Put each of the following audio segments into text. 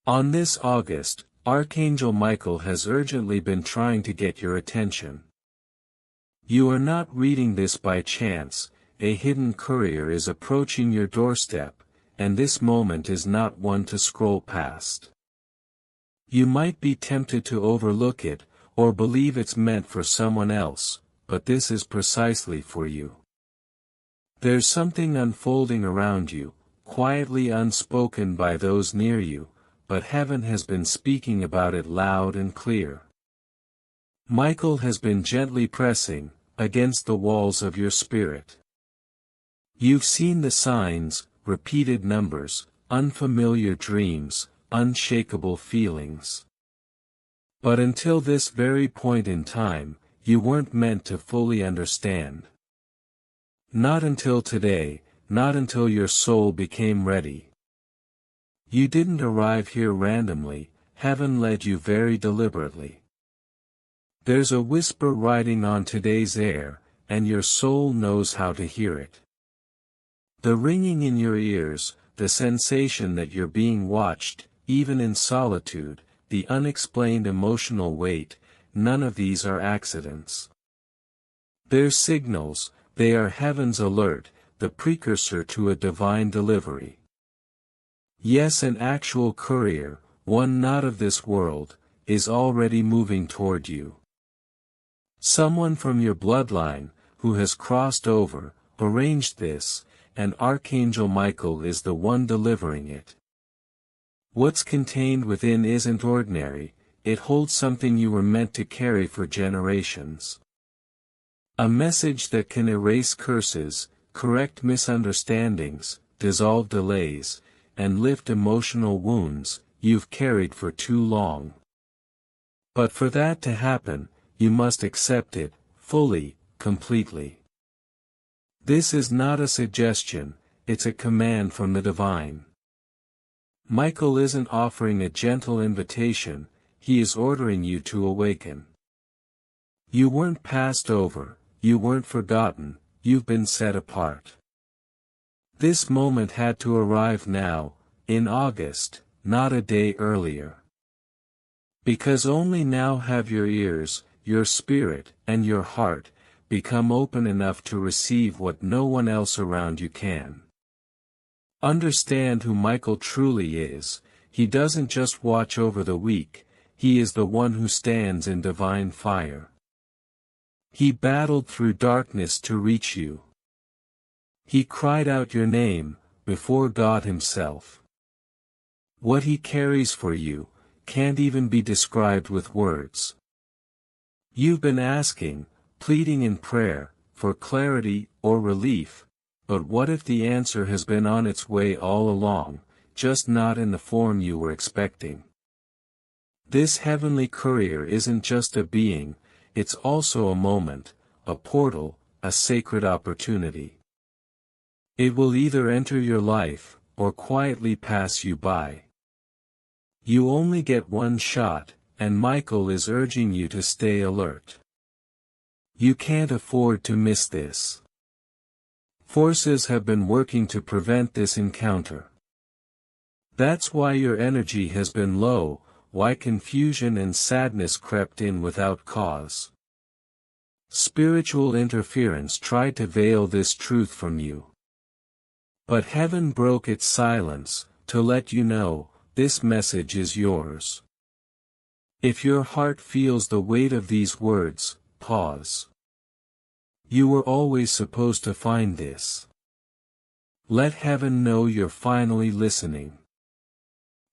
On this August, Archangel Michael has urgently been trying to get your attention. You are not reading this by chance. A hidden courier is approaching your doorstep, and this moment is not one to scroll past. You might be tempted to overlook it, or believe it's meant for someone else, but this is precisely for you. There's something unfolding around you, quietly unspoken by those near you, but heaven has been speaking about it loud and clear. Michael has been gently pressing against the walls of your spirit. You've seen the signs, repeated numbers, unfamiliar dreams, unshakable feelings. But until this very point in time, you weren't meant to fully understand. Not until today, not until your soul became ready. You didn't arrive here randomly, heaven led you very deliberately. There's a whisper riding on today's air, and your soul knows how to hear it. The ringing in your ears, the sensation that you're being watched, even in solitude, the unexplained emotional weight, none of these are accidents. They're signals, they are heaven's alert, the precursor to a divine delivery. Yes, an actual courier, one not of this world, is already moving toward you. Someone from your bloodline, who has crossed over, arranged this, and Archangel Michael is the one delivering it. What's contained within isn't ordinary, it holds something you were meant to carry for generations. A message that can erase curses, correct misunderstandings, dissolve delays, and lift emotional wounds you've carried for too long. But for that to happen, you must accept it, fully, completely. This is not a suggestion, it's a command from the divine. Michael isn't offering a gentle invitation, he is ordering you to awaken. You weren't passed over, you weren't forgotten, you've been set apart. This moment had to arrive now, in August, not a day earlier. Because only now have your ears, your spirit, and your heart, become open enough to receive what no one else around you can. Understand who Michael truly is, he doesn't just watch over the weak, he is the one who stands in divine fire. He battled through darkness to reach you. He cried out your name, before God himself. What he carries for you, can't even be described with words. You've been asking, pleading in prayer, for clarity or relief, but what if the answer has been on its way all along, just not in the form you were expecting? This heavenly courier isn't just a being, it's also a moment, a portal, a sacred opportunity. It will either enter your life, or quietly pass you by. You only get one shot, and Michael is urging you to stay alert. You can't afford to miss this. Forces have been working to prevent this encounter. That's why your energy has been low, why confusion and sadness crept in without cause. Spiritual interference tried to veil this truth from you. But heaven broke its silence, to let you know, this message is yours. If your heart feels the weight of these words, pause. You were always supposed to find this. Let heaven know you're finally listening.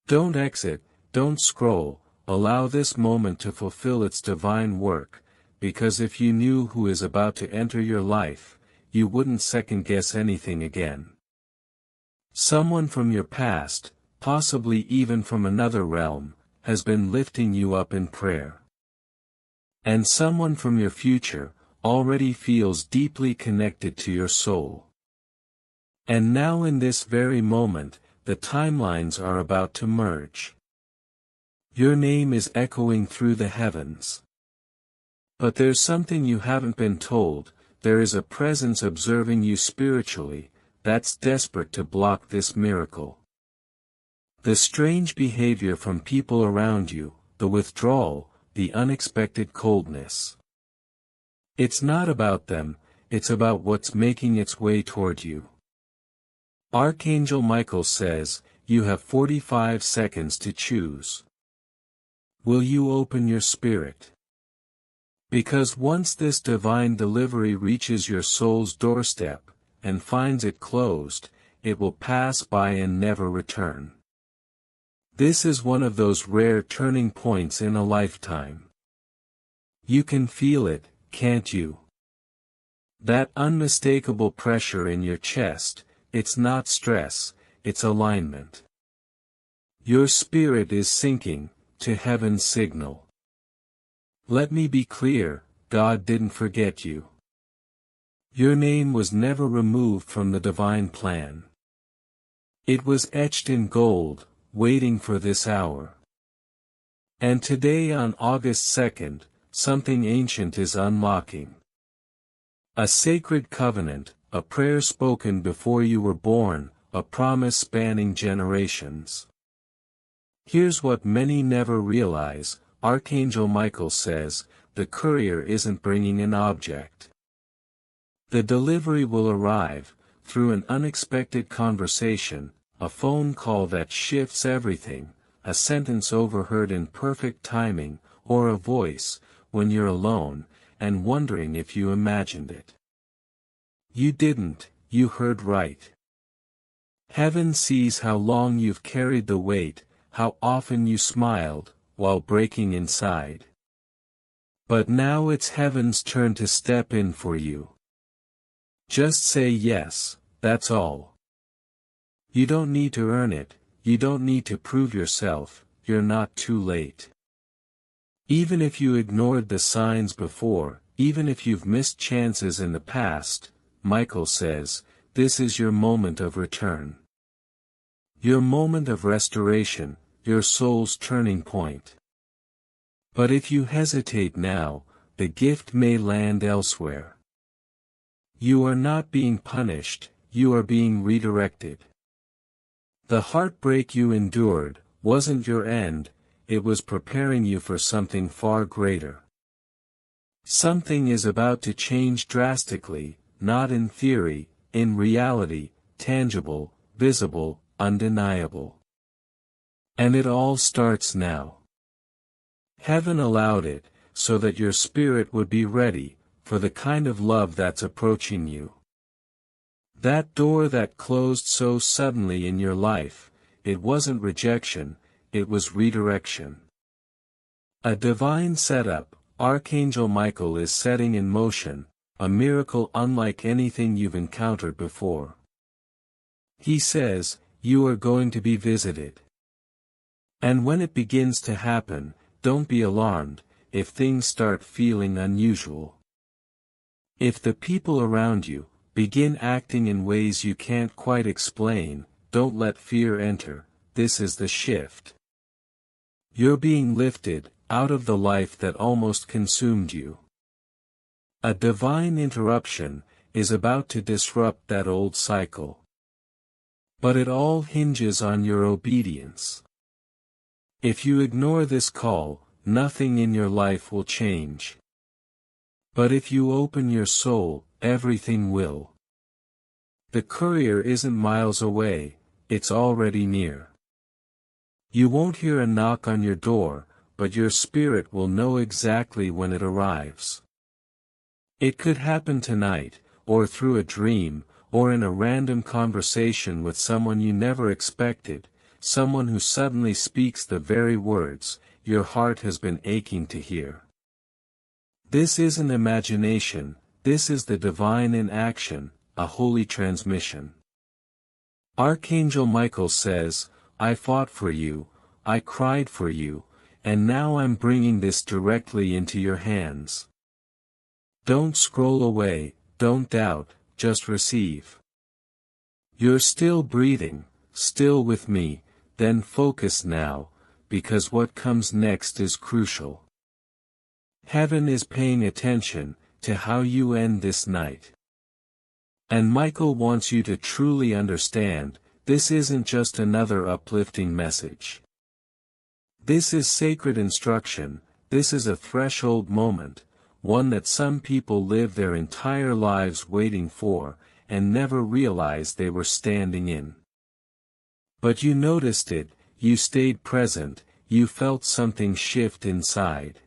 Don't exit, don't scroll, allow this moment to fulfill its divine work, because if you knew who is about to enter your life, you wouldn't second-guess anything again. Someone from your past, possibly even from another realm, has been lifting you up in prayer. And someone from your future, already feels deeply connected to your soul. And now in this very moment, the timelines are about to merge. Your name is echoing through the heavens. But there's something you haven't been told, there is a presence observing you spiritually, that's desperate to block this miracle. The strange behavior from people around you, the withdrawal, the unexpected coldness. It's not about them, it's about what's making its way toward you. Archangel Michael says, you have 45 seconds to choose. Will you open your spirit? Because once this divine delivery reaches your soul's doorstep, and finds it closed, it will pass by and never return. This is one of those rare turning points in a lifetime. You can feel it, can't you? That unmistakable pressure in your chest, it's not stress, it's alignment. Your spirit is syncing to heaven's signal. Let me be clear, God didn't forget you. Your name was never removed from the divine plan. It was etched in gold, waiting for this hour. And today on August 2nd, something ancient is unlocking. A sacred covenant, a prayer spoken before you were born, a promise spanning generations. Here's what many never realize, Archangel Michael says, the courier isn't bringing an object. The delivery will arrive, through an unexpected conversation, a phone call that shifts everything, a sentence overheard in perfect timing, or a voice, when you're alone, and wondering if you imagined it. You didn't, you heard right. Heaven sees how long you've carried the weight, how often you smiled, while breaking inside. But now it's heaven's turn to step in for you. Just say yes, that's all. You don't need to earn it, you don't need to prove yourself, you're not too late. Even if you ignored the signs before, even if you've missed chances in the past, Michael says, this is your moment of return. Your moment of restoration, your soul's turning point. But if you hesitate now, the gift may land elsewhere. You are not being punished, you are being redirected. The heartbreak you endured wasn't your end, it was preparing you for something far greater. Something is about to change drastically, not in theory, in reality, tangible, visible, undeniable. And it all starts now. Heaven allowed it, so that your spirit would be ready, for the kind of love that's approaching you. That door that closed so suddenly in your life, it wasn't rejection, it was redirection. A divine setup, Archangel Michael is setting in motion, a miracle unlike anything you've encountered before. He says, you are going to be visited. And when it begins to happen, don't be alarmed, if things start feeling unusual. If the people around you begin acting in ways you can't quite explain, don't let fear enter, this is the shift. You're being lifted out of the life that almost consumed you. A divine interruption is about to disrupt that old cycle. But it all hinges on your obedience. If you ignore this call, nothing in your life will change. But if you open your soul, everything will. The courier isn't miles away, it's already near. You won't hear a knock on your door, but your spirit will know exactly when it arrives. It could happen tonight, or through a dream, or in a random conversation with someone you never expected, someone who suddenly speaks the very words your heart has been aching to hear. This isn't imagination, this is the divine in action, a holy transmission. Archangel Michael says, I fought for you, I cried for you, and now I'm bringing this directly into your hands. Don't scroll away, don't doubt, just receive. You're still breathing, still with me, then focus now, because what comes next is crucial. Heaven is paying attention to how you end this night. And Michael wants you to truly understand, This isn't just another uplifting message. This is sacred instruction. This is a threshold moment, one that some people live their entire lives waiting for, and never realized they were standing in. But you noticed it, you stayed present, you felt something shift inside.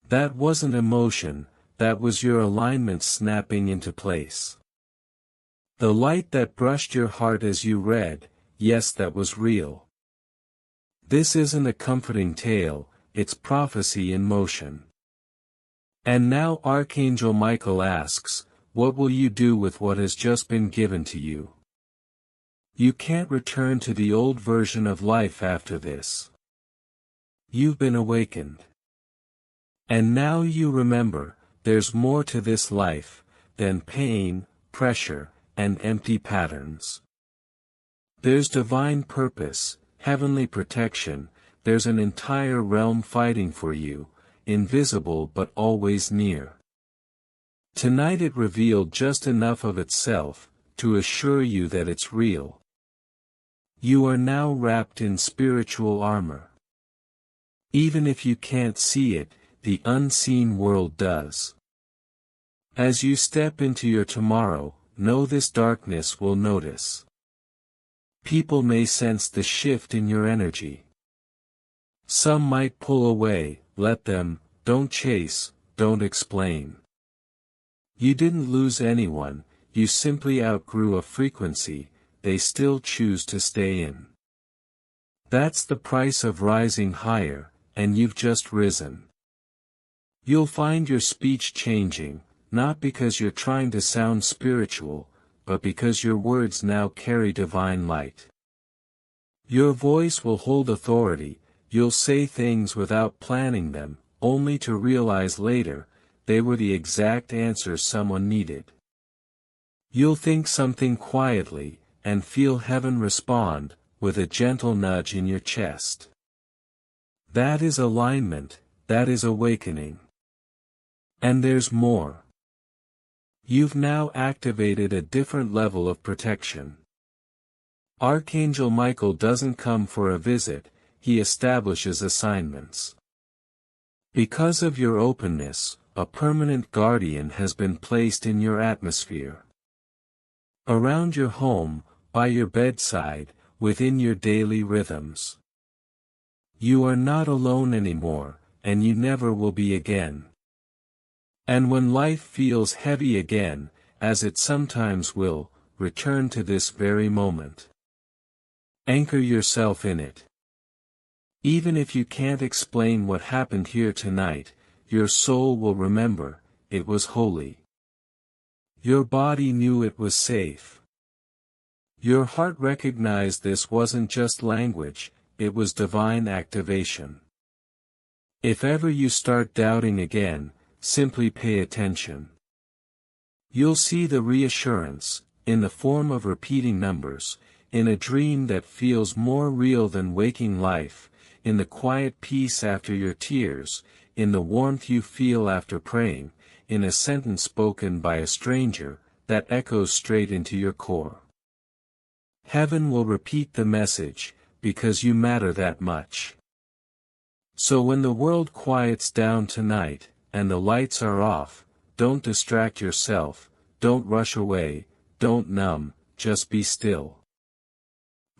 That wasn't emotion, that was your alignment snapping into place. The light that brushed your heart as you read, yes, that was real. This isn't a comforting tale, it's prophecy in motion. And now Archangel Michael asks, what will you do with what has just been given to you? You can't return to the old version of life after this. You've been awakened. And now you remember, there's more to this life than pain, pressure, and empty patterns. There's divine purpose, heavenly protection, there's an entire realm fighting for you, invisible but always near. Tonight it revealed just enough of itself, to assure you that it's real. You are now wrapped in spiritual armor. Even if you can't see it, the unseen world does. As you step into your tomorrow, know this darkness will notice. People may sense the shift in your energy. Some might pull away, let them, don't chase, don't explain. You didn't lose anyone, you simply outgrew a frequency, they still choose to stay in. That's the price of rising higher, and you've just risen. You'll find your speech changing, not because you're trying to sound spiritual, but because your words now carry divine light. Your voice will hold authority, you'll say things without planning them, only to realize later, they were the exact answer someone needed. You'll think something quietly, and feel heaven respond, with a gentle nudge in your chest. That is alignment, that is awakening. And there's more. You've now activated a different level of protection. Archangel Michael doesn't come for a visit, he establishes assignments. Because of your openness, a permanent guardian has been placed in your atmosphere. Around your home, by your bedside, within your daily rhythms. You are not alone anymore, and you never will be again. And when life feels heavy again, as it sometimes will, return to this very moment. Anchor yourself in it. Even if you can't explain what happened here tonight, your soul will remember, it was holy. Your body knew it was safe. Your heart recognized this wasn't just language, it was divine activation. If ever you start doubting again, simply pay attention. You'll see the reassurance, in the form of repeating numbers, in a dream that feels more real than waking life, in the quiet peace after your tears, in the warmth you feel after praying, in a sentence spoken by a stranger, that echoes straight into your core. Heaven will repeat the message, because you matter that much. So when the world quiets down tonight, and the lights are off, don't distract yourself, don't rush away, don't numb, just be still.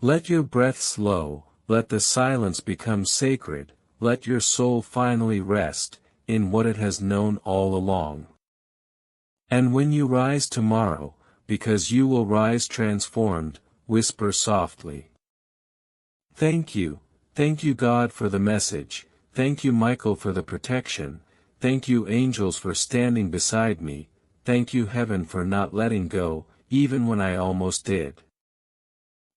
Let your breath slow, let the silence become sacred, let your soul finally rest, in what it has known all along. And when you rise tomorrow, because you will rise transformed, whisper softly. Thank you God for the message, thank you Michael for the protection, thank you angels for standing beside me, thank you heaven for not letting go, even when I almost did.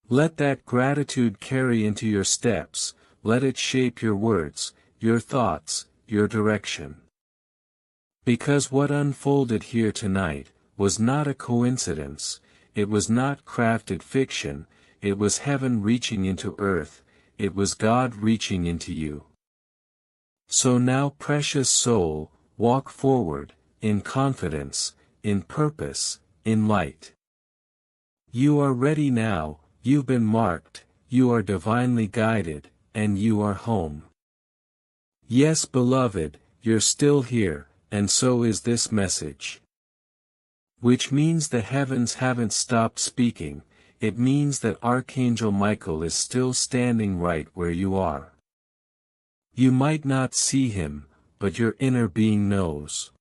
Let that gratitude carry into your steps, let it shape your words, your thoughts, your direction. Because what unfolded here tonight, was not a coincidence, it was not crafted fiction, it was heaven reaching into earth, it was God reaching into you. So now precious soul, walk forward, in confidence, in purpose, in light. You are ready now, you've been marked, you are divinely guided, and you are home. Yes, beloved, you're still here, and so is this message. Which means the heavens haven't stopped speaking, it means that Archangel Michael is still standing right where you are. You might not see him, but your inner being knows.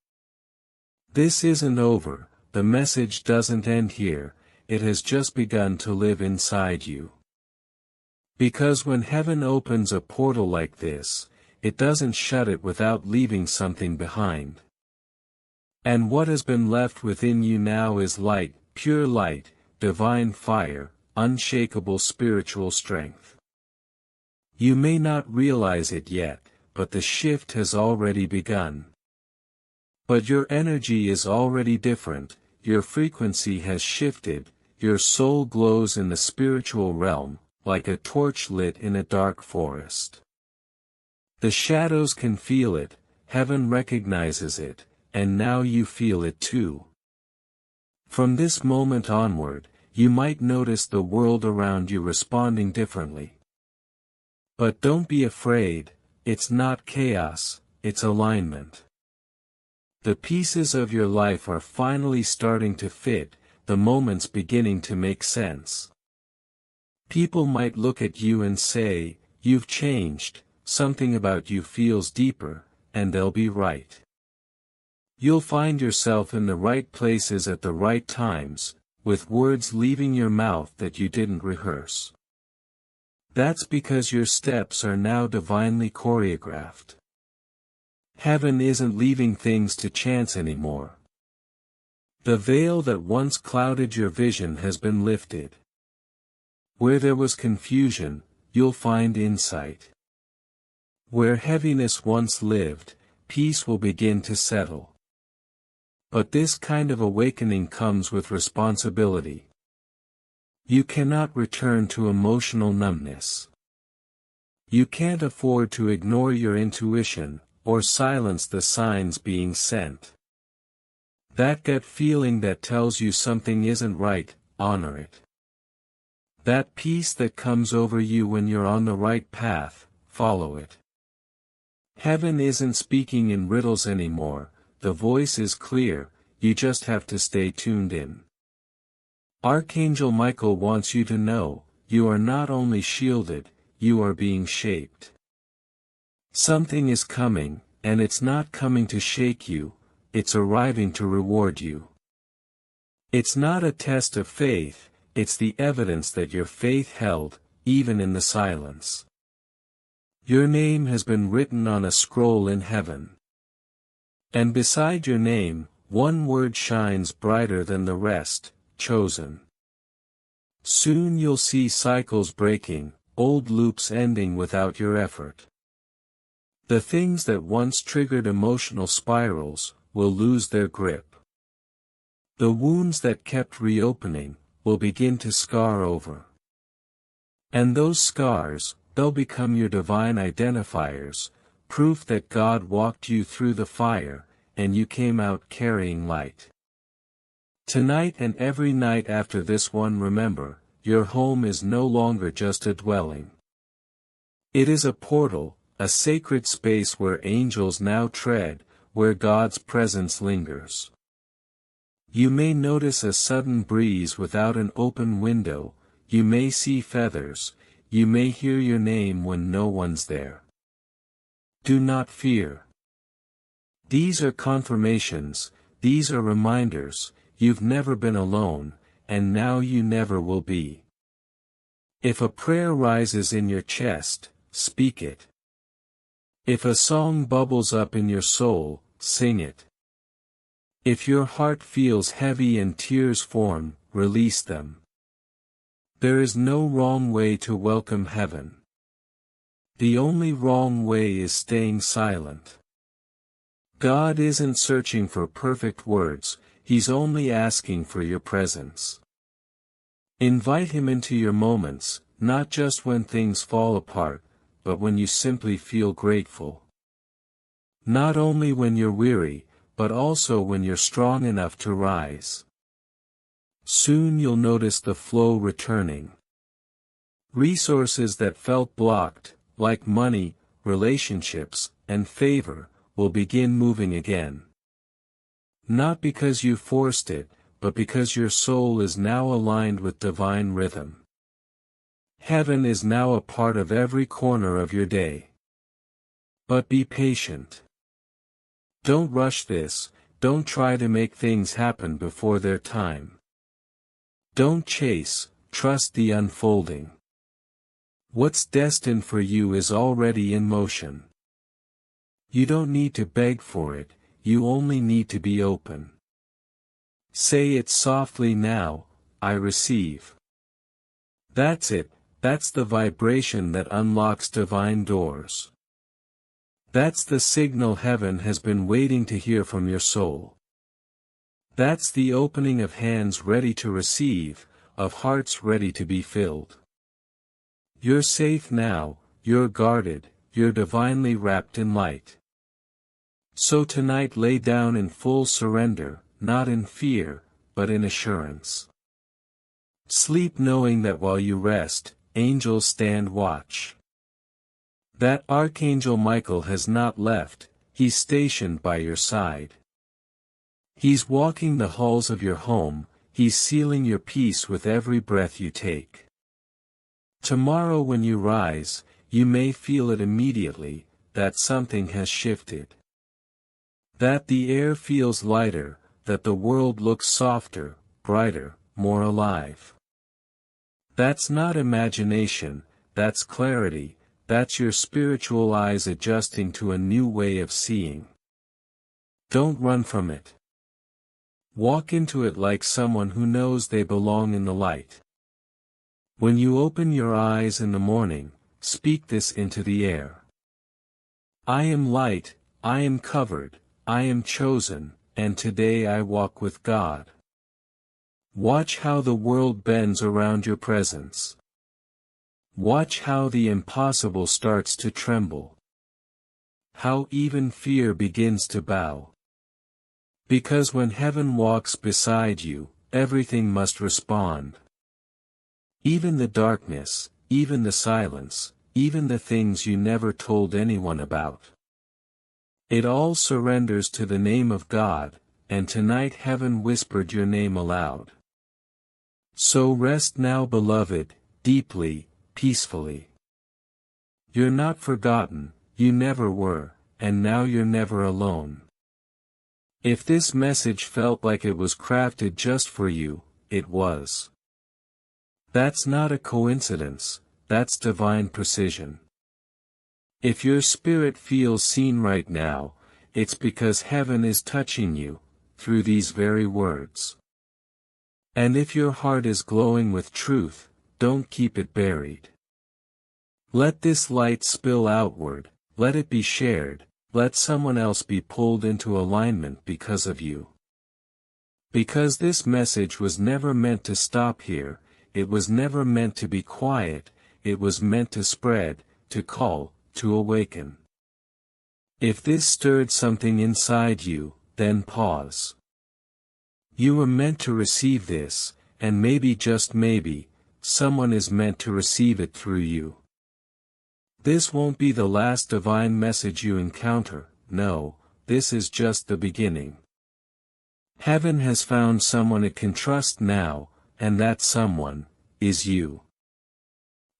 This isn't over, the message doesn't end here, it has just begun to live inside you. Because when heaven opens a portal like this, it doesn't shut it without leaving something behind. And what has been left within you now is light, pure light, divine fire, unshakable spiritual strength. You may not realize it yet, but the shift has already begun. But your energy is already different, your frequency has shifted, your soul glows in the spiritual realm, like a torch lit in a dark forest. The shadows can feel it, heaven recognizes it, and now you feel it too. From this moment onward, you might notice the world around you responding differently. But don't be afraid, it's not chaos, it's alignment. The pieces of your life are finally starting to fit, the moments beginning to make sense. People might look at you and say, "You've changed, something about you feels deeper," and they'll be right. You'll find yourself in the right places at the right times, with words leaving your mouth that you didn't rehearse. That's because your steps are now divinely choreographed. Heaven isn't leaving things to chance anymore. The veil that once clouded your vision has been lifted. Where there was confusion, you'll find insight. Where heaviness once lived, peace will begin to settle. But this kind of awakening comes with responsibility. You cannot return to emotional numbness. You can't afford to ignore your intuition, or silence the signs being sent. That gut feeling that tells you something isn't right, honor it. That peace that comes over you when you're on the right path, follow it. Heaven isn't speaking in riddles anymore, the voice is clear, you just have to stay tuned in. Archangel Michael wants you to know, you are not only shielded, you are being shaped. Something is coming, and it's not coming to shake you, it's arriving to reward you. It's not a test of faith, it's the evidence that your faith held, even in the silence. Your name has been written on a scroll in heaven. And beside your name, one word shines brighter than the rest, chosen. Soon you'll see cycles breaking, old loops ending without your effort. The things that once triggered emotional spirals, will lose their grip. The wounds that kept reopening, will begin to scar over. And those scars, they'll become your divine identifiers, proof that God walked you through the fire, and you came out carrying light. Tonight and every night after this one, remember, your home is no longer just a dwelling. It is a portal, a sacred space where angels now tread, where God's presence lingers. You may notice a sudden breeze without an open window, you may see feathers, you may hear your name when no one's there. Do not fear. These are confirmations, these are reminders, you've never been alone, and now you never will be. If a prayer rises in your chest, speak it. If a song bubbles up in your soul, sing it. If your heart feels heavy and tears form, release them. There is no wrong way to welcome heaven. The only wrong way is staying silent. God isn't searching for perfect words, He's only asking for your presence. Invite Him into your moments, not just when things fall apart, but when you simply feel grateful. Not only when you're weary, but also when you're strong enough to rise. Soon you'll notice the flow returning. Resources that felt blocked, like money, relationships, and favor, will begin moving again. Not because you forced it, but because your soul is now aligned with divine rhythm. Heaven is now a part of every corner of your day. But be patient. Don't rush this, don't try to make things happen before their time. Don't chase, trust the unfolding. What's destined for you is already in motion. You don't need to beg for it, you only need to be open. Say it softly now, I receive. That's it, that's the vibration that unlocks divine doors. That's the signal heaven has been waiting to hear from your soul. That's the opening of hands ready to receive, of hearts ready to be filled. You're safe now, you're guarded, you're divinely wrapped in light. So tonight lay down in full surrender, not in fear, but in assurance. Sleep knowing that while you rest, angels stand watch. That Archangel Michael has not left, he's stationed by your side. He's walking the halls of your home, he's sealing your peace with every breath you take. Tomorrow when you rise, you may feel it immediately, that something has shifted. That the air feels lighter, that the world looks softer, brighter, more alive. That's not imagination, that's clarity, that's your spiritual eyes adjusting to a new way of seeing. Don't run from it. Walk into it like someone who knows they belong in the light. When you open your eyes in the morning, speak this into the air. I am light, I am covered, I am chosen, and today I walk with God. Watch how the world bends around your presence. Watch how the impossible starts to tremble. How even fear begins to bow. Because when heaven walks beside you, everything must respond. Even the darkness, even the silence, even the things you never told anyone about. It all surrenders to the name of God, and tonight heaven whispered your name aloud. So rest now, beloved, deeply, peacefully. You're not forgotten, you never were, and now you're never alone. If this message felt like it was crafted just for you, it was. That's not a coincidence, that's divine precision. If your spirit feels seen right now, it's because heaven is touching you, through these very words. And if your heart is glowing with truth, don't keep it buried. Let this light spill outward, let it be shared, let someone else be pulled into alignment because of you. Because this message was never meant to stop here, it was never meant to be quiet, it was meant to spread, to call, to awaken. If this stirred something inside you, then pause. You were meant to receive this, and maybe just maybe, someone is meant to receive it through you. This won't be the last divine message you encounter, no, this is just the beginning. Heaven has found someone it can trust now, and that someone is you.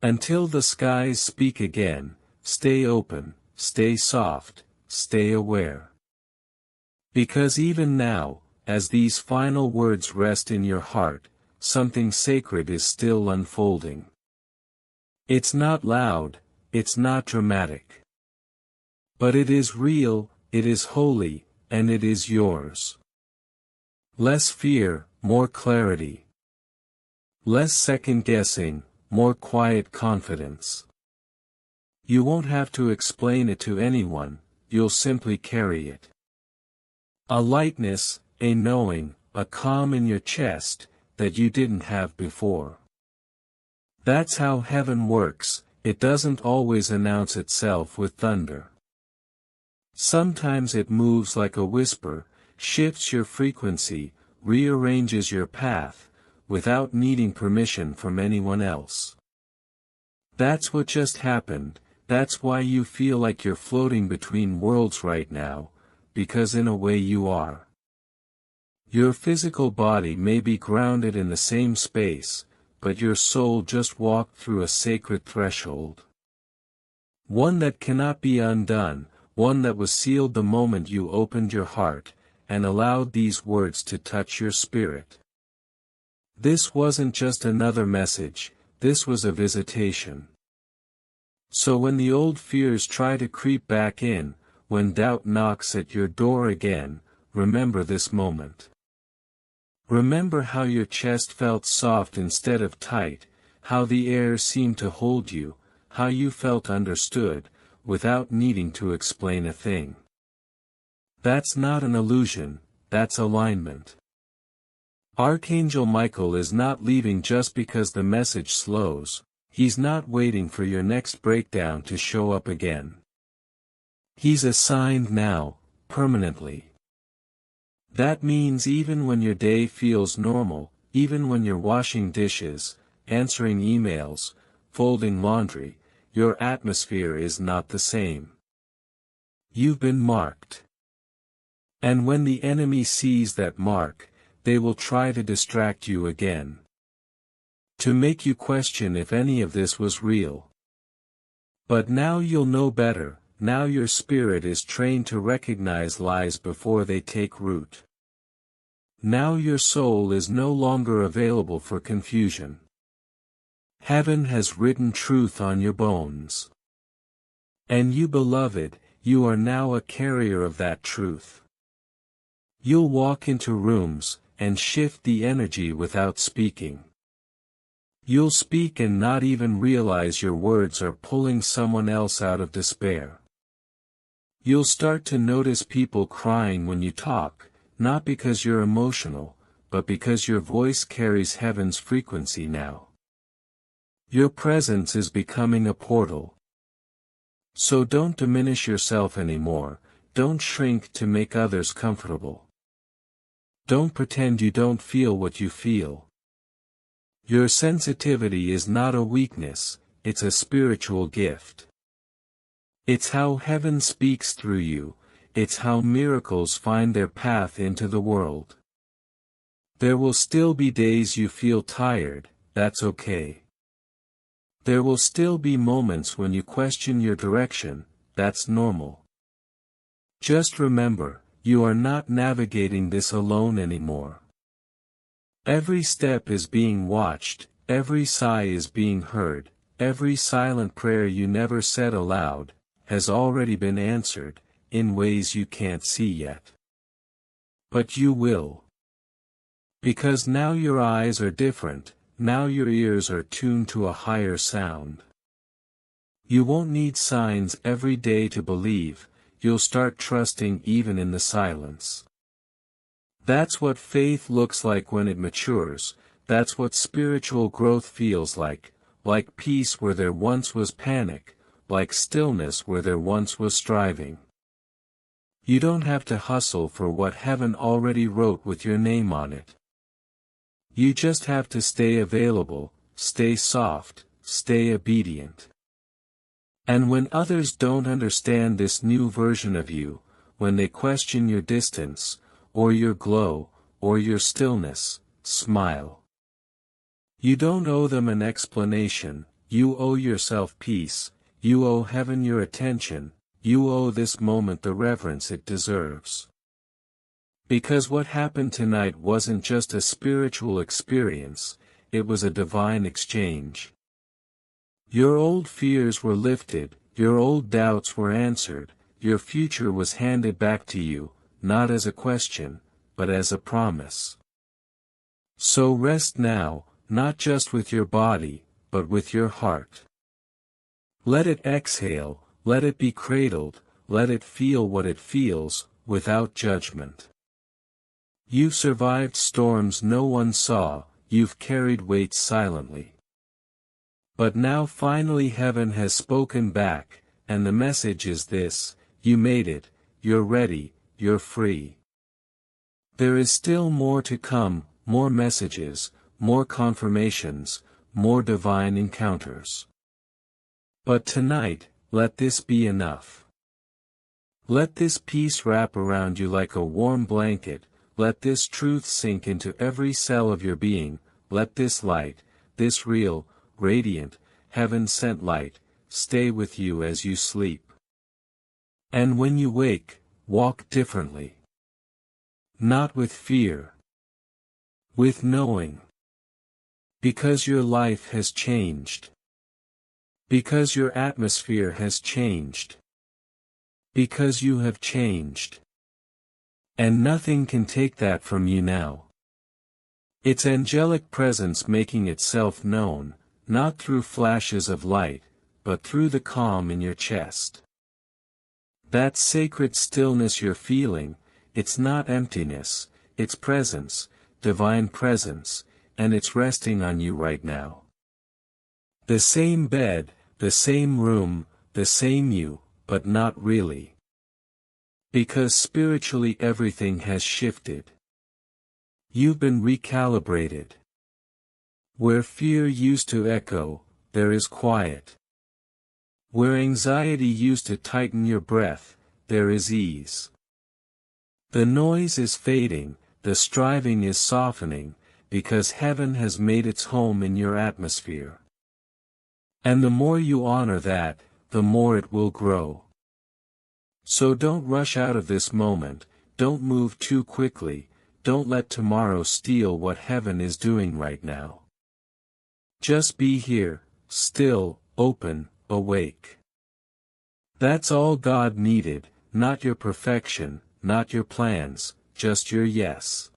Until the skies speak again, stay open, stay soft, stay aware. Because even now, as these final words rest in your heart, something sacred is still unfolding. It's not loud, it's not dramatic. But it is real, it is holy, and it is yours. Less fear, more clarity. Less second-guessing, more quiet confidence. You won't have to explain it to anyone, you'll simply carry it. A lightness, a knowing, a calm in your chest, that you didn't have before. That's how heaven works, it doesn't always announce itself with thunder. Sometimes it moves like a whisper, shifts your frequency, rearranges your path, without needing permission from anyone else. That's what just happened, that's why you feel like you're floating between worlds right now, because in a way you are. Your physical body may be grounded in the same space, but your soul just walked through a sacred threshold. One that cannot be undone, one that was sealed the moment you opened your heart, and allowed these words to touch your spirit. This wasn't just another message, this was a visitation. So when the old fears try to creep back in, when doubt knocks at your door again, remember this moment. Remember how your chest felt soft instead of tight, how the air seemed to hold you, how you felt understood, without needing to explain a thing. That's not an illusion, that's alignment. Archangel Michael is not leaving just because the message slows, he's not waiting for your next breakdown to show up again. He's assigned now, permanently. That means even when your day feels normal, even when you're washing dishes, answering emails, folding laundry, your atmosphere is not the same. You've been marked. And when the enemy sees that mark, they will try to distract you again. To make you question if any of this was real. But now you'll know better. Now your spirit is trained to recognize lies before they take root. Now your soul is no longer available for confusion. Heaven has written truth on your bones. And you, beloved, you are now a carrier of that truth. You'll walk into rooms, and shift the energy without speaking. You'll speak and not even realize your words are pulling someone else out of despair. You'll start to notice people crying when you talk, not because you're emotional, but because your voice carries heaven's frequency now. Your presence is becoming a portal. So don't diminish yourself anymore, don't shrink to make others comfortable. Don't pretend you don't feel what you feel. Your sensitivity is not a weakness, it's a spiritual gift. It's how heaven speaks through you, it's how miracles find their path into the world. There will still be days you feel tired, that's okay. There will still be moments when you question your direction, that's normal. Just remember, you are not navigating this alone anymore. Every step is being watched, every sigh is being heard, every silent prayer you never said aloud, has already been answered, in ways you can't see yet. But you will. Because now your eyes are different, now your ears are tuned to a higher sound. You won't need signs every day to believe, you'll start trusting even in the silence. That's what faith looks like when it matures, that's what spiritual growth feels like peace where there once was panic, like stillness where there once was striving. You don't have to hustle for what heaven already wrote with your name on it. You just have to stay available, stay soft, stay obedient. And when others don't understand this new version of you, when they question your distance, or your glow, or your stillness, smile. You don't owe them an explanation, you owe yourself peace, you owe heaven your attention, you owe this moment the reverence it deserves. Because what happened tonight wasn't just a spiritual experience, it was a divine exchange. Your old fears were lifted, your old doubts were answered, your future was handed back to you, not as a question, but as a promise. So rest now, not just with your body, but with your heart. Let it exhale, let it be cradled, let it feel what it feels, without judgment. You've survived storms no one saw, you've carried weights silently. But now finally heaven has spoken back, and the message is this: you made it, you're ready, you're free. There is still more to come, more messages, more confirmations, more divine encounters. But tonight, let this be enough. Let this peace wrap around you like a warm blanket, let this truth sink into every cell of your being, let this light, this real, radiant, heaven-sent light, stay with you as you sleep. And when you wake, walk differently. Not with fear. With knowing. Because your life has changed. Because your atmosphere has changed. Because you have changed. And nothing can take that from you now. It's angelic presence making itself known, not through flashes of light, but through the calm in your chest. That sacred stillness you're feeling, it's not emptiness, it's presence, divine presence, and it's resting on you right now. The same bed, the same room, the same you, but not really. Because spiritually everything has shifted. You've been recalibrated. Where fear used to echo, there is quiet. Where anxiety used to tighten your breath, there is ease. The noise is fading, the striving is softening, because heaven has made its home in your atmosphere. And the more you honor that, the more it will grow. So don't rush out of this moment, don't move too quickly, don't let tomorrow steal what heaven is doing right now. Just be here, still, open, awake. That's all God needed, not your perfection, not your plans, just your yes.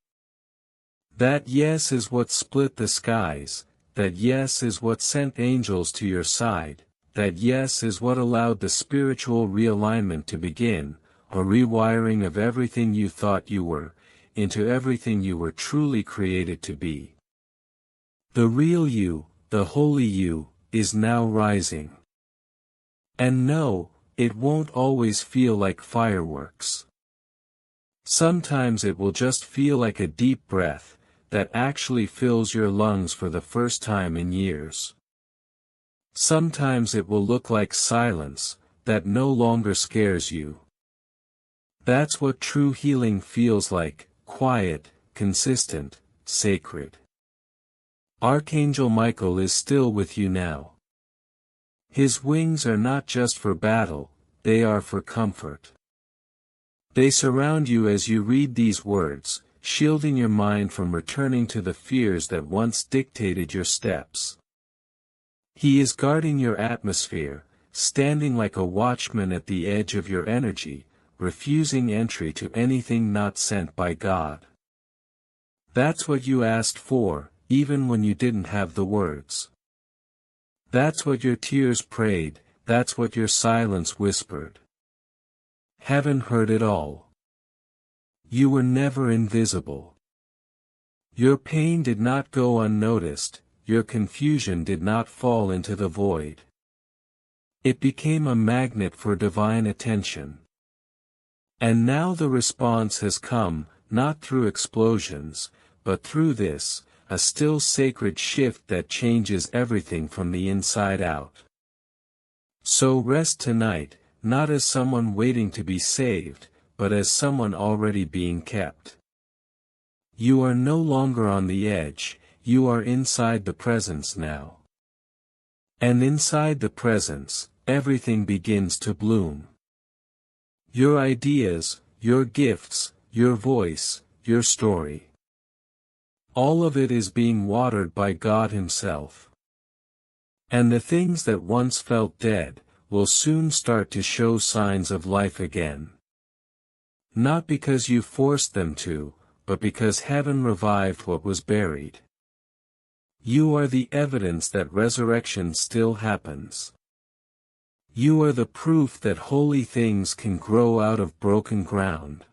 That yes is what split the skies, that yes is what sent angels to your side, that yes is what allowed the spiritual realignment to begin, a rewiring of everything you thought you were, into everything you were truly created to be. The real you, the holy you, is now rising. And no, it won't always feel like fireworks. Sometimes it will just feel like a deep breath, that actually fills your lungs for the first time in years. Sometimes it will look like silence, that no longer scares you. That's what true healing feels like, quiet, consistent, sacred. Archangel Michael is still with you now. His wings are not just for battle, they are for comfort. They surround you as you read these words, shielding your mind from returning to the fears that once dictated your steps. He is guarding your atmosphere, standing like a watchman at the edge of your energy, refusing entry to anything not sent by God. That's what you asked for, even when you didn't have the words. That's what your tears prayed, that's what your silence whispered. Heaven heard it all. You were never invisible. Your pain did not go unnoticed, your confusion did not fall into the void. It became a magnet for divine attention. And now the response has come, not through explosions, but through this, a still sacred shift that changes everything from the inside out. So rest tonight, not as someone waiting to be saved, but as someone already being kept. You are no longer on the edge, you are inside the presence now. And inside the presence, everything begins to bloom. Your ideas, your gifts, your voice, your story. All of it is being watered by God Himself. And the things that once felt dead, will soon start to show signs of life again. Not because you forced them to, but because heaven revived what was buried. You are the evidence that resurrection still happens. You are the proof that holy things can grow out of broken ground.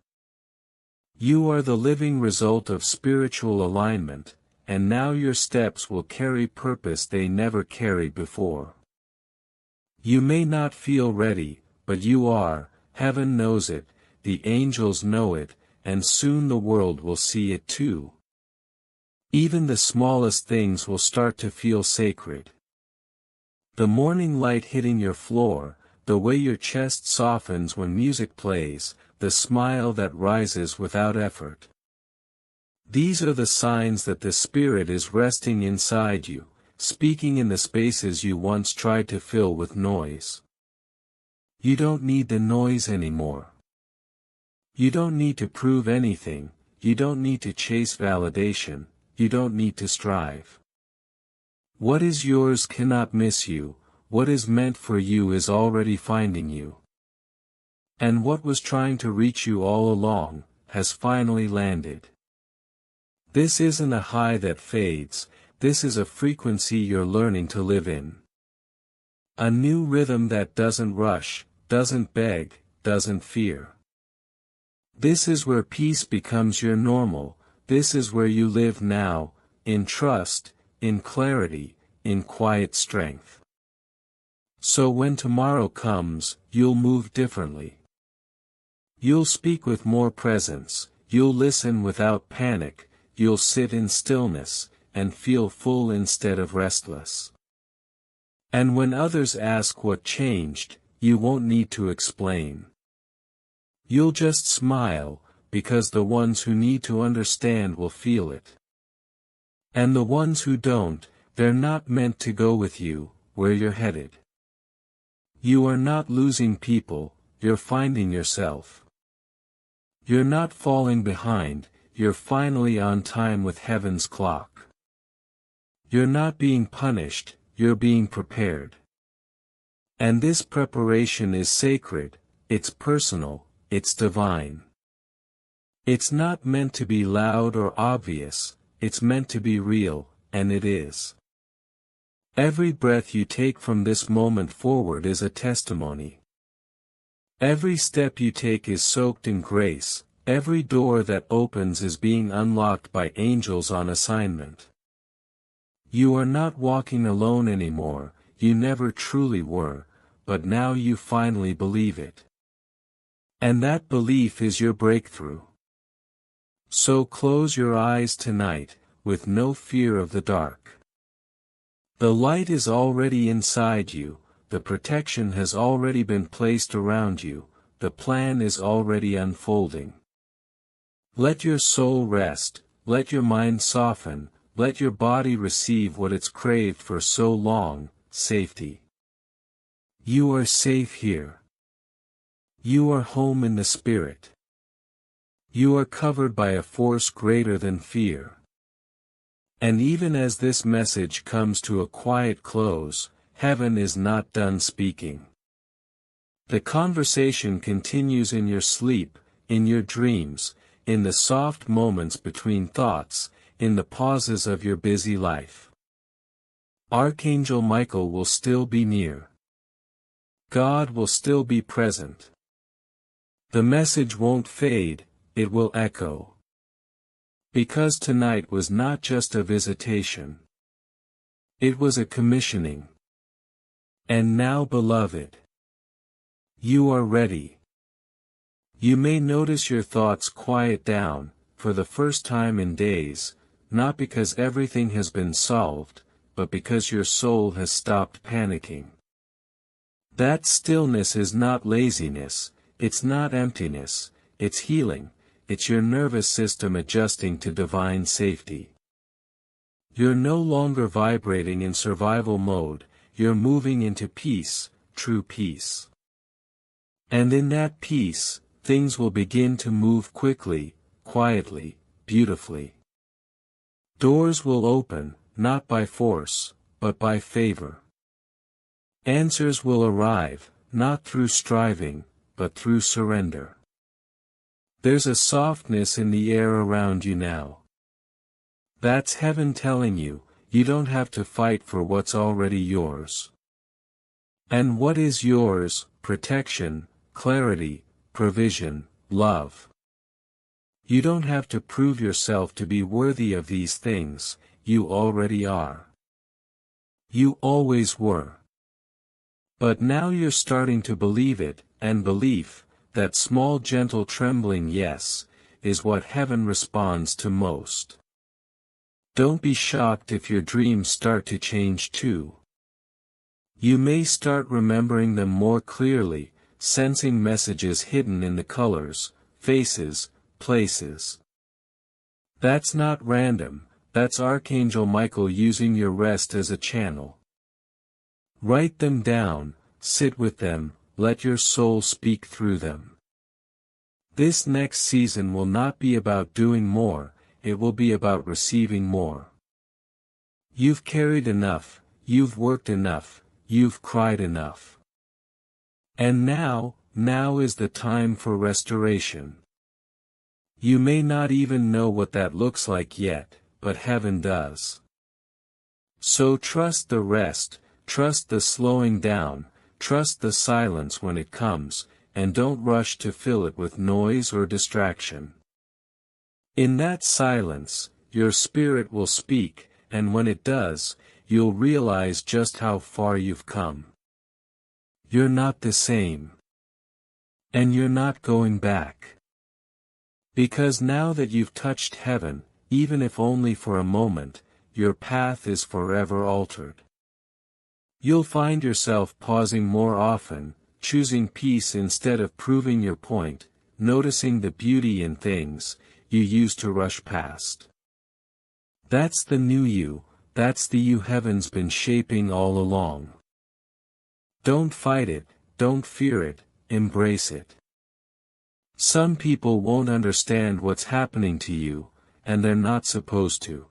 You are the living result of spiritual alignment, and now your steps will carry purpose they never carried before. You may not feel ready, but you are, heaven knows it, the angels know it, and soon the world will see it too. Even the smallest things will start to feel sacred. The morning light hitting your floor, the way your chest softens when music plays, the smile that rises without effort. These are the signs that the Spirit is resting inside you, speaking in the spaces you once tried to fill with noise. You don't need the noise anymore. You don't need to prove anything, you don't need to chase validation, you don't need to strive. What is yours cannot miss you, what is meant for you is already finding you. And what was trying to reach you all along, has finally landed. This isn't a high that fades, this is a frequency you're learning to live in. A new rhythm that doesn't rush, doesn't beg, doesn't fear. This is where peace becomes your normal, this is where you live now, in trust, in clarity, in quiet strength. So when tomorrow comes, you'll move differently. You'll speak with more presence, you'll listen without panic, you'll sit in stillness, and feel full instead of restless. And when others ask what changed, you won't need to explain. You'll just smile, because the ones who need to understand will feel it. And the ones who don't, they're not meant to go with you, where you're headed. You are not losing people, you're finding yourself. You're not falling behind, you're finally on time with heaven's clock. You're not being punished, you're being prepared. And this preparation is sacred, it's personal, it's divine. It's not meant to be loud or obvious, it's meant to be real, and it is. Every breath you take from this moment forward is a testimony. Every step you take is soaked in grace, every door that opens is being unlocked by angels on assignment. You are not walking alone anymore, you never truly were, but now you finally believe it. And that belief is your breakthrough. So close your eyes tonight, with no fear of the dark. The light is already inside you, the protection has already been placed around you, the plan is already unfolding. Let your soul rest, let your mind soften, let your body receive what it's craved for so long, safety. You are safe here. You are home in the Spirit. You are covered by a force greater than fear. And even as this message comes to a quiet close, heaven is not done speaking. The conversation continues in your sleep, in your dreams, in the soft moments between thoughts, in the pauses of your busy life. Archangel Michael will still be near. God will still be present. The message won't fade, it will echo. Because tonight was not just a visitation. It was a commissioning. And now, beloved, you are ready. You may notice your thoughts quiet down, for the first time in days, not because everything has been solved, but because your soul has stopped panicking. That stillness is not laziness, it's not emptiness, it's healing. It's your nervous system adjusting to divine safety. You're no longer vibrating in survival mode, you're moving into peace, true peace. And in that peace, things will begin to move quickly, quietly, beautifully. Doors will open, not by force, but by favor. Answers will arrive, not through striving, but through surrender. There's a softness in the air around you now. That's heaven telling you, you don't have to fight for what's already yours. And what is yours? Protection, clarity, provision, love. You don't have to prove yourself to be worthy of these things, you already are. You always were. But now you're starting to believe it, and belief, that small gentle trembling yes, is what heaven responds to most. Don't be shocked if your dreams start to change too. You may start remembering them more clearly, sensing messages hidden in the colors, faces, places. That's not random, that's Archangel Michael using your rest as a channel. Write them down, sit with them, let your soul speak through them. This next season will not be about doing more, it will be about receiving more. You've carried enough, you've worked enough, you've cried enough. And now is the time for restoration. You may not even know what that looks like yet, but heaven does. So trust the rest, trust the slowing down, trust the silence when it comes, and don't rush to fill it with noise or distraction. In that silence, your spirit will speak, and when it does, you'll realize just how far you've come. You're not the same. And you're not going back. Because now that you've touched heaven, even if only for a moment, your path is forever altered. You'll find yourself pausing more often, choosing peace instead of proving your point, noticing the beauty in things you used to rush past. That's the new you, that's the you heaven's been shaping all along. Don't fight it, don't fear it, embrace it. Some people won't understand what's happening to you, and they're not supposed to.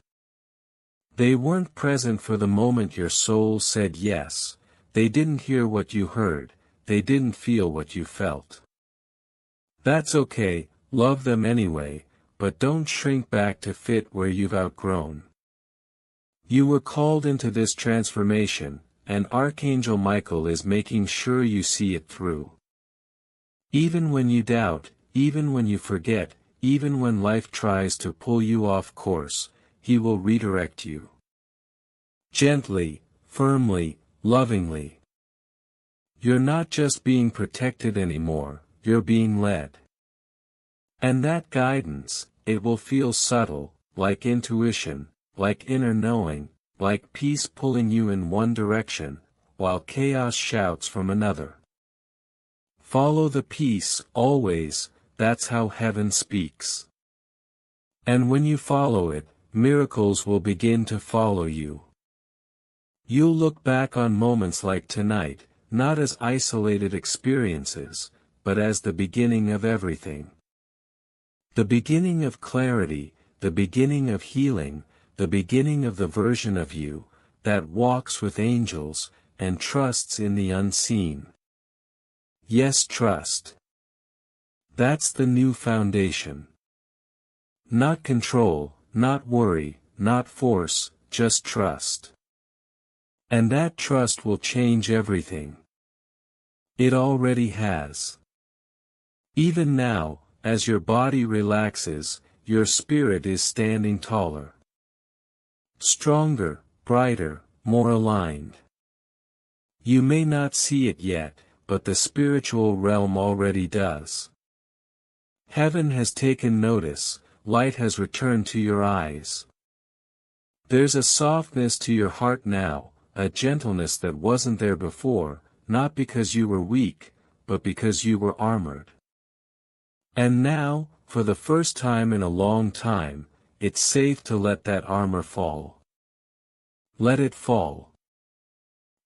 They weren't present for the moment your soul said yes, they didn't hear what you heard, they didn't feel what you felt. That's okay, love them anyway, but don't shrink back to fit where you've outgrown. You were called into this transformation, and Archangel Michael is making sure you see it through. Even when you doubt, even when you forget, even when life tries to pull you off course, He will redirect you. Gently, firmly, lovingly. You're not just being protected anymore, you're being led. And that guidance, it will feel subtle, like intuition, like inner knowing, like peace pulling you in one direction, while chaos shouts from another. Follow the peace, always, that's how heaven speaks. And when you follow it, miracles will begin to follow you. You'll look back on moments like tonight, not as isolated experiences, but as the beginning of everything. The beginning of clarity, the beginning of healing, the beginning of the version of you that walks with angels, and trusts in the unseen. Yes, trust. That's the new foundation. Not control, not worry, not force, just trust. And that trust will change everything. It already has. Even now, as your body relaxes, your spirit is standing taller. Stronger, brighter, more aligned. You may not see it yet, but the spiritual realm already does. Heaven has taken notice, light has returned to your eyes. There's a softness to your heart now, a gentleness that wasn't there before, not because you were weak, but because you were armored. And now, for the first time in a long time, it's safe to let that armor fall. Let it fall.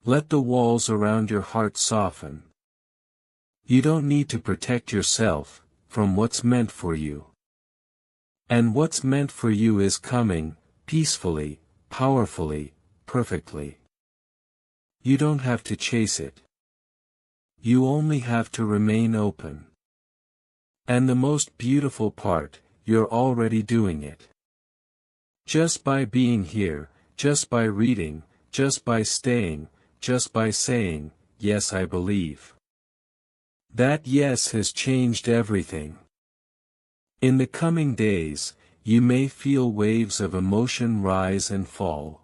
Let the walls around your heart soften. You don't need to protect yourself from what's meant for you. And what's meant for you is coming, peacefully, powerfully, perfectly. You don't have to chase it. You only have to remain open. And the most beautiful part, you're already doing it. Just by being here, just by reading, just by staying, just by saying, yes, I believe. That yes has changed everything. In the coming days, you may feel waves of emotion rise and fall.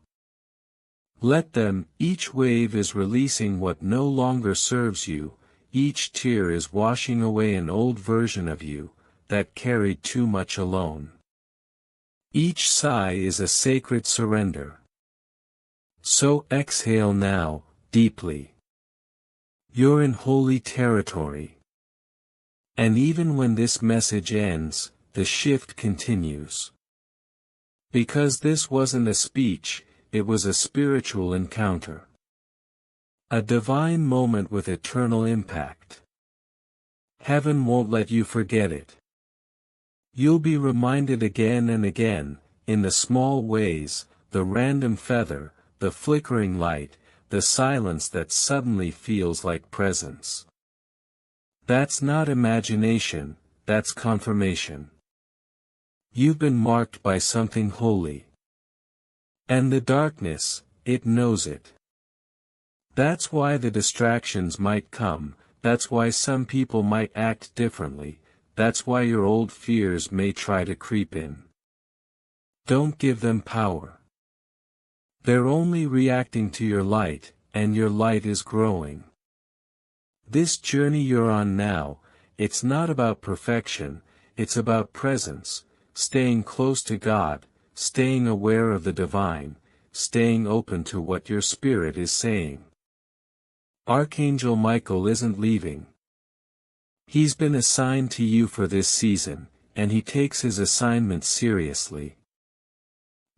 Let them, each wave is releasing what no longer serves you, each tear is washing away an old version of you, that carried too much alone. Each sigh is a sacred surrender. So exhale now, deeply. You're in holy territory. And even when this message ends, the shift continues. Because this wasn't a speech, it was a spiritual encounter. A divine moment with eternal impact. Heaven won't let you forget it. You'll be reminded again and again, in the small ways, the random feather, the flickering light, the silence that suddenly feels like presence. That's not imagination, that's confirmation. You've been marked by something holy. And the darkness, it knows it. That's why the distractions might come, that's why some people might act differently, that's why your old fears may try to creep in. Don't give them power. They're only reacting to your light, and your light is growing. This journey you're on now, it's not about perfection, it's about presence, staying close to God, staying aware of the divine, staying open to what your spirit is saying. Archangel Michael isn't leaving. He's been assigned to you for this season, and he takes his assignment seriously.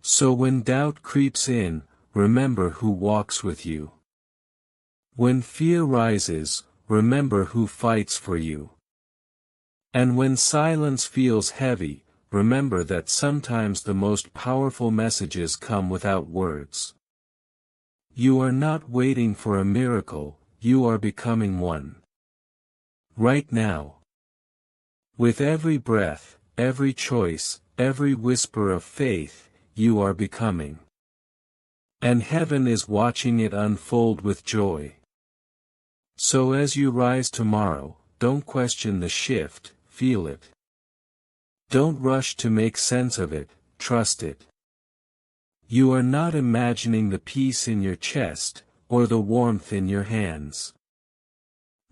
So when doubt creeps in, remember who walks with you. When fear rises, remember who fights for you. And when silence feels heavy, remember that sometimes the most powerful messages come without words. You are not waiting for a miracle, you are becoming one. Right now. With every breath, every choice, every whisper of faith, you are becoming. And heaven is watching it unfold with joy. So as you rise tomorrow, don't question the shift, feel it. Don't rush to make sense of it, trust it. You are not imagining the peace in your chest, or the warmth in your hands.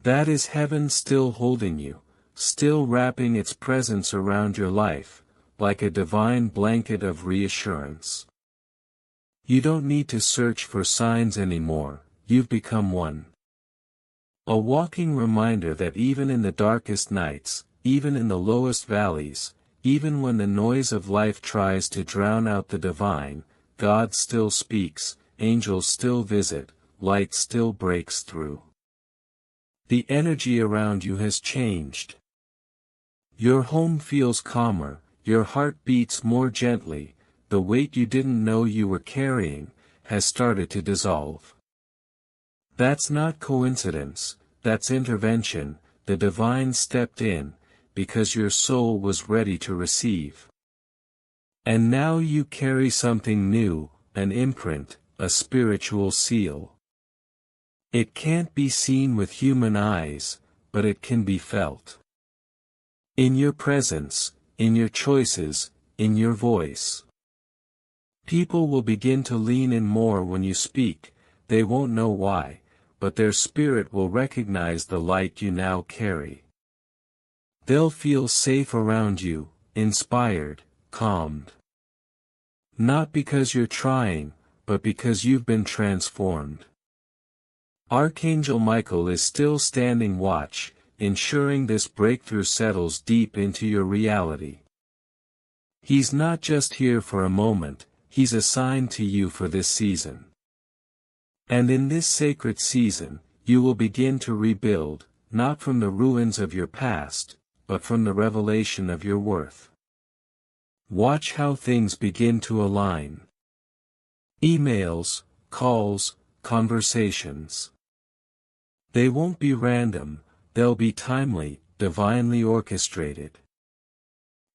That is heaven still holding you, still wrapping its presence around your life, like a divine blanket of reassurance. You don't need to search for signs anymore, you've become one. A walking reminder that even in the darkest nights, even in the lowest valleys, even when the noise of life tries to drown out the divine, God still speaks, angels still visit, light still breaks through. The energy around you has changed. Your home feels calmer, your heart beats more gently, the weight you didn't know you were carrying, has started to dissolve. That's not coincidence, that's intervention, the divine stepped in, because your soul was ready to receive. And now you carry something new, an imprint, a spiritual seal. It can't be seen with human eyes, but it can be felt. In your presence, in your choices, in your voice. People will begin to lean in more when you speak, they won't know why, but their spirit will recognize the light you now carry. They'll feel safe around you, inspired, calmed. Not because you're trying, but because you've been transformed. Archangel Michael is still standing watch, ensuring this breakthrough settles deep into your reality. He's not just here for a moment, he's assigned to you for this season. And in this sacred season, you will begin to rebuild, not from the ruins of your past, but from the revelation of your worth. Watch how things begin to align. Emails, calls, conversations. They won't be random, they'll be timely, divinely orchestrated.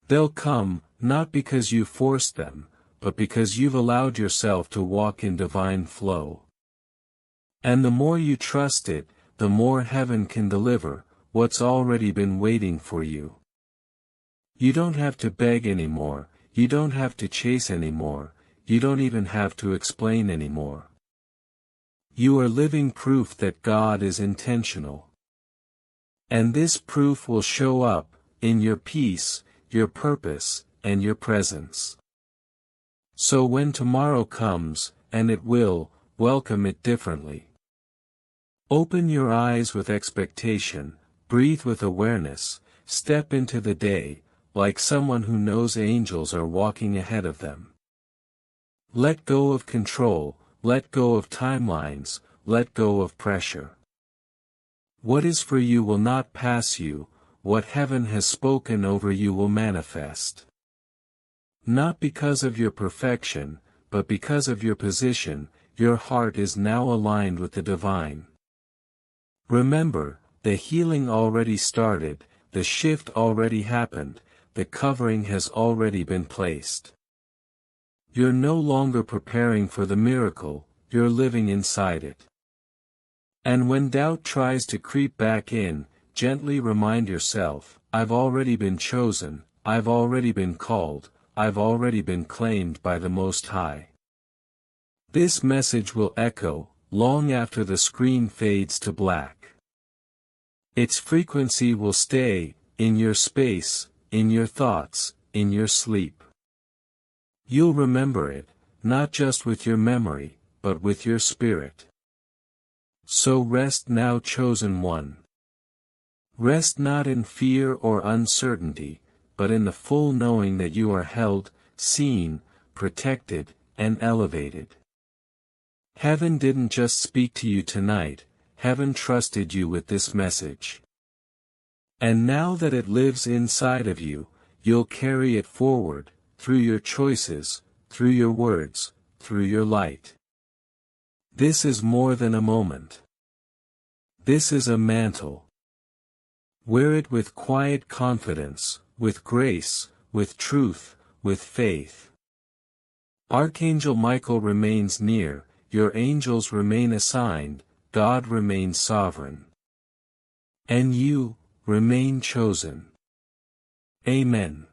They'll come, not because you forced them, but because you've allowed yourself to walk in divine flow. And the more you trust it, the more heaven can deliver, what's already been waiting for you. You don't have to beg anymore, you don't have to chase anymore, you don't even have to explain anymore. You are living proof that God is intentional. And this proof will show up, in your peace, your purpose, and your presence. So when tomorrow comes, and it will, welcome it differently. Open your eyes with expectation, breathe with awareness, step into the day, like someone who knows angels are walking ahead of them. Let go of control, let go of timelines, let go of pressure. What is for you will not pass you, what heaven has spoken over you will manifest. Not because of your perfection, but because of your position, your heart is now aligned with the divine. Remember, the healing already started, the shift already happened, the covering has already been placed. You're no longer preparing for the miracle, you're living inside it. And when doubt tries to creep back in, gently remind yourself, I've already been chosen, I've already been called, I've already been claimed by the Most High. This message will echo, long after the screen fades to black. Its frequency will stay, in your space, in your thoughts, in your sleep. You'll remember it, not just with your memory, but with your spirit. So rest now, chosen one. Rest not in fear or uncertainty, but in the full knowing that you are held, seen, protected, and elevated. Heaven didn't just speak to you tonight, heaven trusted you with this message. And now that it lives inside of you, you'll carry it forward, through your choices, through your words, through your light. This is more than a moment. This is a mantle. Wear it with quiet confidence, with grace, with truth, with faith. Archangel Michael remains near, your angels remain assigned, God remains sovereign. And you, remain chosen. Amen.